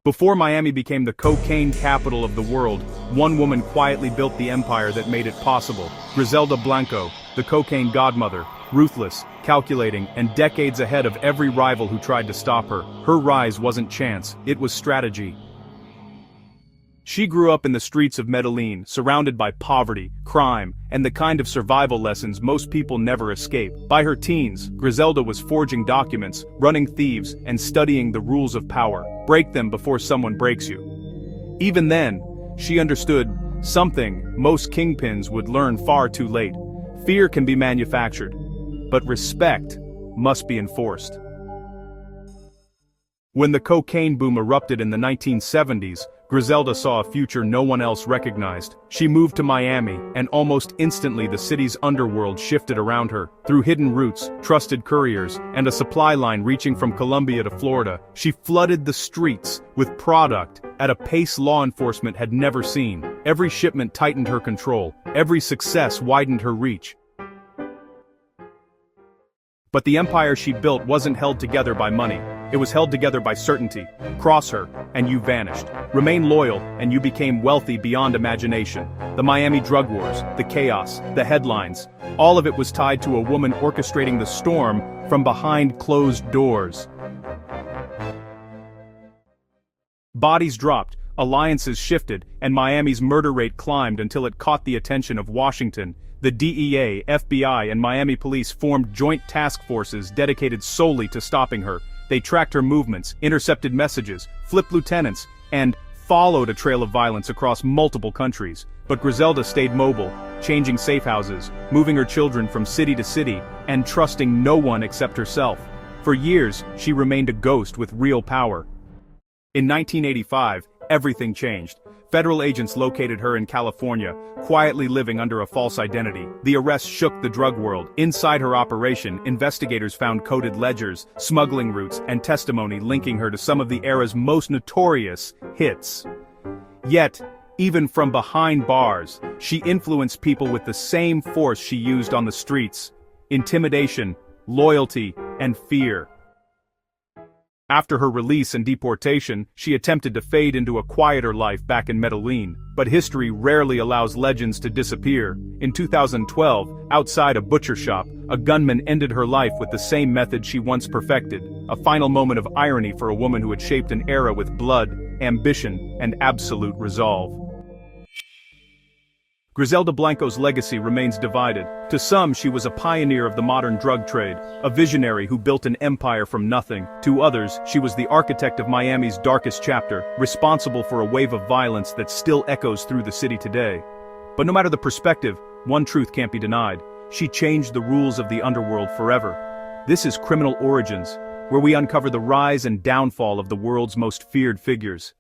Before Miami became the cocaine capital of the world, one woman quietly built the empire that made it possible. Griselda Blanco, the cocaine godmother, ruthless, calculating, and decades ahead of every rival who tried to stop her. Her rise wasn't chance, it was strategy. She grew up in the streets of Medellín, surrounded by poverty, crime, and the kind of survival lessons most people never escape. By her teens, Griselda was forging documents, running thieves, and studying the rules of power. Break them before someone breaks you. Even then, she understood something most kingpins would learn far too late. Fear can be manufactured, but respect must be enforced. When the cocaine boom erupted in the 1970s, Griselda saw a future no one else recognized. She moved to Miami, and almost instantly the city's underworld shifted around her. Through hidden routes, trusted couriers, and a supply line reaching from Colombia to Florida, she flooded the streets with product at a pace law enforcement had never seen. Every shipment tightened her control, every success widened her reach. But the empire she built wasn't held together by money. It was held together by certainty. Cross her, and you vanished. Remain loyal, and you became wealthy beyond imagination. The Miami drug wars, the chaos, the headlines, all of it was tied to a woman orchestrating the storm from behind closed doors. Bodies dropped, alliances shifted, and Miami's murder rate climbed until it caught the attention of Washington. The DEA, FBI, and Miami police formed joint task forces dedicated solely to stopping her. They tracked her movements, intercepted messages, flipped lieutenants, and followed a trail of violence across multiple countries. But Griselda stayed mobile, changing safe houses, moving her children from city to city, and trusting no one except herself. For years, she remained a ghost with real power. In 1985, everything changed. Federal agents located her in California, quietly living under a false identity. The arrest shook the drug world. Inside her operation, investigators found coded ledgers, smuggling routes, and testimony linking her to some of the era's most notorious hits. Yet, even from behind bars, she influenced people with the same force she used on the streets: intimidation, loyalty, and fear. After her release and deportation, she attempted to fade into a quieter life back in Medellín. But history rarely allows legends to disappear. In 2012, outside a butcher shop, a gunman ended her life with the same method she once perfected, a final moment of irony for a woman who had shaped an era with blood, ambition, and absolute resolve. Griselda Blanco's legacy remains divided. To some, she was a pioneer of the modern drug trade, a visionary who built an empire from nothing. To others, she was the architect of Miami's darkest chapter, responsible for a wave of violence that still echoes through the city today. But no matter the perspective, one truth can't be denied: she changed the rules of the underworld forever. This is Criminal Origins, where we uncover the rise and downfall of the world's most feared figures.